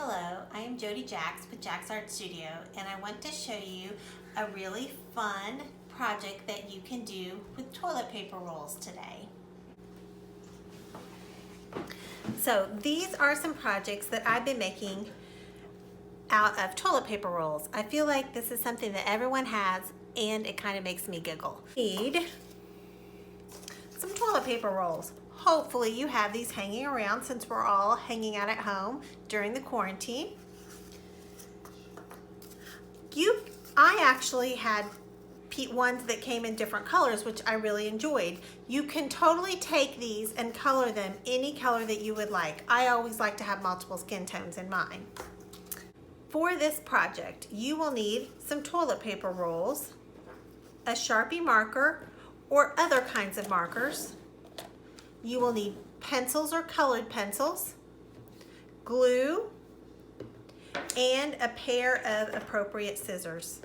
Hello, I am Jody Jacks with Jacks Art Studio, and I want to show you a really fun project that you can do with toilet paper rolls today. So these are some projects that I've been making out of toilet paper rolls. I feel like this is something that everyone has and it kind of makes me giggle. Need some toilet paper rolls. Hopefully you have these hanging around since we're all hanging out at home during the quarantine. I actually had ones that came in different colors, which I really enjoyed. You can totally take these and color them any color that you would like. I always like to have multiple skin tones in mine. For this project, you will need some toilet paper rolls, a Sharpie marker, or other kinds of markers. You will need pencils or colored pencils, glue, and a pair of appropriate scissors.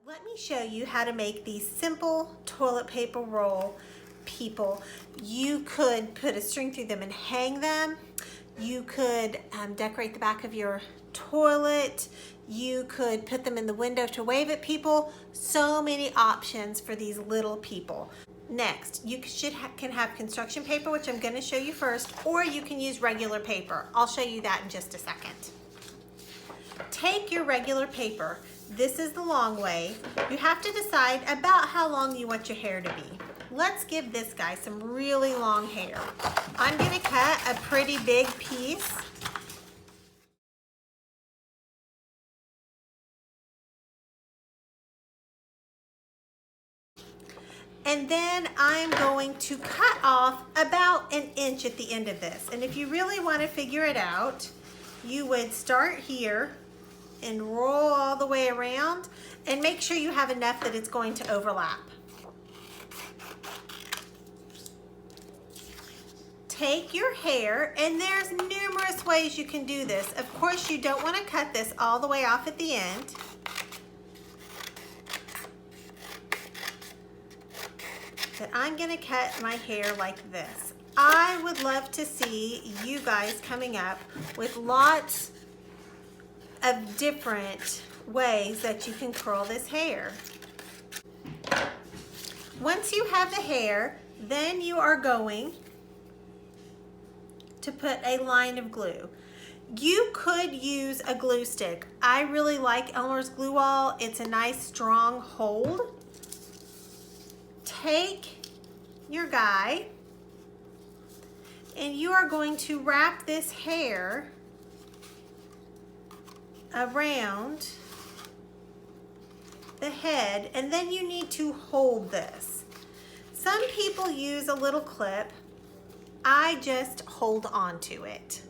Let me show you how to make these simple toilet paper roll people. You could put a string through them and hang them. You could decorate the back of your toilet. You could put them in the window to wave at people. So many options for these little people. Next, you can have construction paper, which I'm going to show you first, or you can use regular paper. I'll show you that in just a second. Take your regular paper. This is the long way. You have to decide about how long you want your hair to be. Let's give this guy some really long hair. I'm going to cut a pretty big piece. And then I'm going to cut off about 1 inch at the end of this. And if you really want to figure it out, you would start here and roll all the way around and make sure you have enough that it's going to overlap. Take your hair, and there's numerous ways you can do this. Of course, you don't want to cut this all the way off at the end. But I'm going to cut my hair like this. I would love to see you guys coming up with lots of different ways that you can curl this hair. Once you have the hair, then you are going to put a line of glue. You could use a glue stick. I really like Elmer's Glue Wall. It's a nice strong hold. Take your guy and you are going to wrap this hair around the head, and then you need to hold this. Some people use a little clip. I just hold on to it.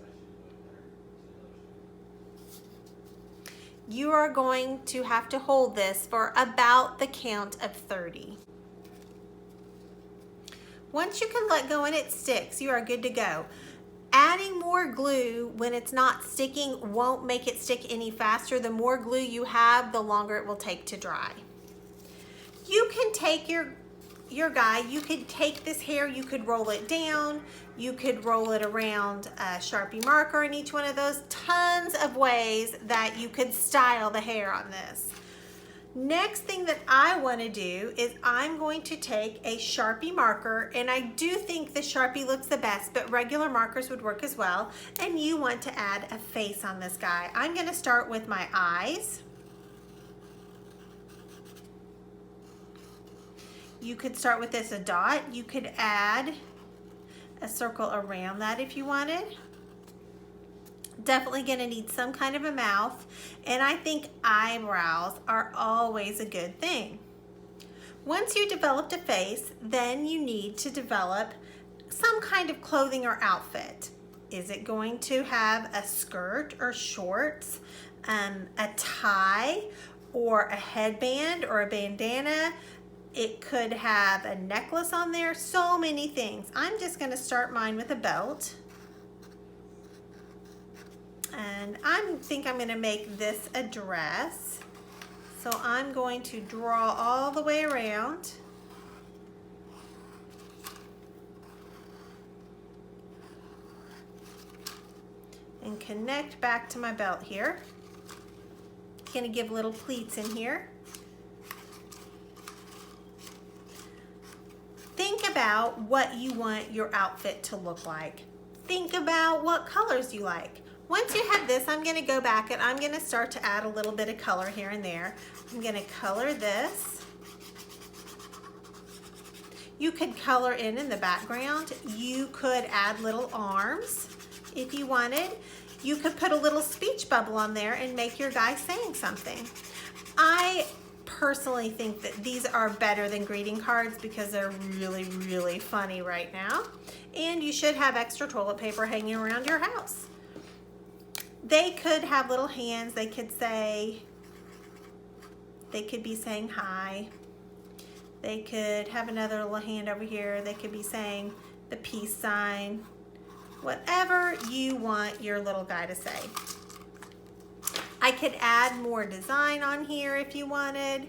You are going to have to hold this for about the count of 30. Once you can let go and it sticks, you are good to go. Adding more glue when it's not sticking won't make it stick any faster. The more glue you have, the longer it will take to dry. You can take your guy, you could take this hair, you could roll it down, you could roll it around a Sharpie marker in each one of those. Tons of ways that you could style the hair on this. Next thing that I want to do is I'm going to take a Sharpie marker, and I do think the Sharpie looks the best, but regular markers would work as well. And you want to add a face on this guy. I'm going to start with my eyes. You could start with this, a dot. You could add a circle around that if you wanted. Definitely going to need some kind of a mouth, and I think eyebrows are always a good thing. Once you developed a face, then you need to develop some kind of clothing or outfit. Is it going to have a skirt or shorts, a tie, or a headband or a bandana? It could have a necklace on there, so many things. I'm just going to start mine with a belt. And I think I'm going to make this a dress. So I'm going to draw all the way around. And connect back to my belt here. Gonna give little pleats in here. Think about what you want your outfit to look like. Think about what colors you like. Once you have this, I'm gonna go back and I'm gonna start to add a little bit of color here and there. I'm gonna color this. You could color in the background. You could add little arms if you wanted. You could put a little speech bubble on there and make your guy saying something. I personally think that these are better than greeting cards because they're really, really funny right now. And you should have extra toilet paper hanging around your house. They could have little hands. They could be saying hi. They could have another little hand over here. They could be saying the peace sign. Whatever you want your little guy to say. I could add more design on here if you wanted.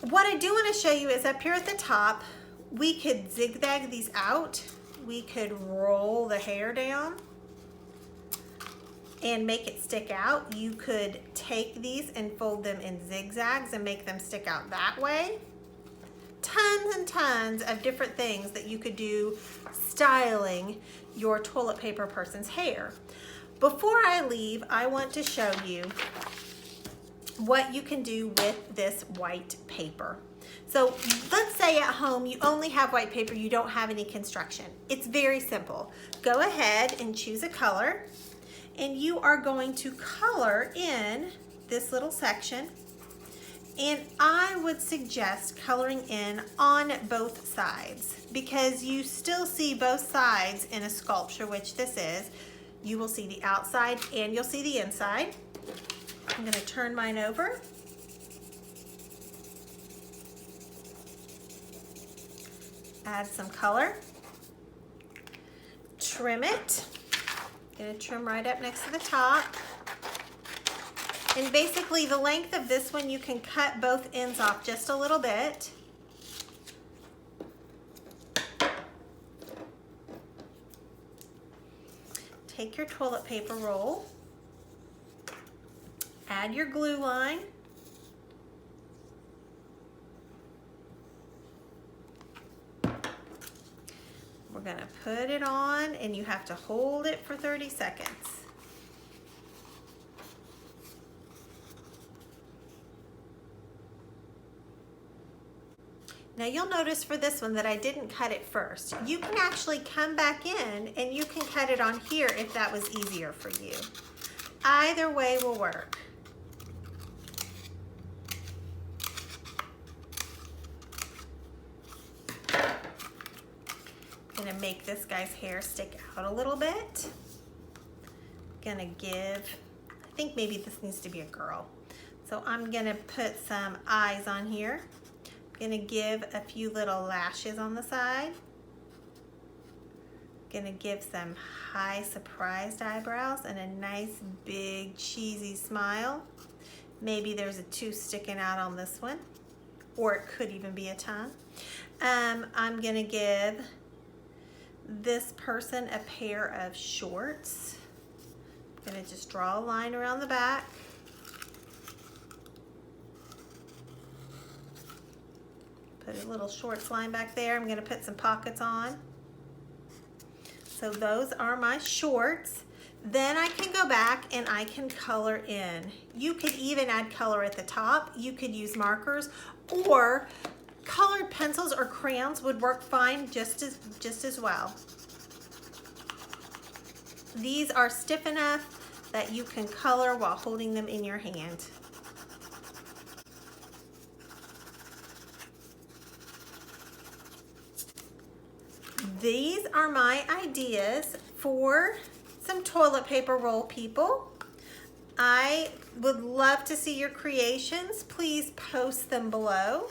What I do want to show you is up here at the top, we could zigzag these out. We could roll the hair down and make it stick out. You could take these and fold them in zigzags and make them stick out that way. Tons and tons of different things that you could do styling your toilet paper person's hair. Before I leave, I want to show you what you can do with this white paper. So let's say at home you only have white paper, you don't have any construction. It's very simple. Go ahead and choose a color, and you are going to color in this little section. And I would suggest coloring in on both sides because you still see both sides in a sculpture, which this is. You will see the outside and you'll see the inside. I'm going to turn mine over. Add some color. Trim it. Going to trim right up next to the top. And basically the length of this one, you can cut both ends off just a little bit. Take your toilet paper roll, add your glue line, we're going to put it on, and you have to hold it for 30 seconds. Now you'll notice for this one that I didn't cut it first. You can actually come back in and you can cut it on here if that was easier for you. Either way will work. Gonna make this guy's hair stick out a little bit. Gonna give, I think maybe this needs to be a girl. So I'm gonna put some eyes on here. Gonna give a few little lashes on the side. Gonna give some high surprised eyebrows and a nice big cheesy smile. Maybe there's a tooth sticking out on this one, or it could even be a tongue. I'm gonna give this person a pair of shorts. I'm gonna just draw a line around the back. Put a little shorts line back there. I'm going to put some pockets on. So those are my shorts. Then I can go back and I can color in. You could even add color at the top. You could use markers, or colored pencils or crayons would work fine just as well. These are stiff enough that you can color while holding them in your hand. These are my ideas for some toilet paper roll people. I would love to see your creations. Please post them below.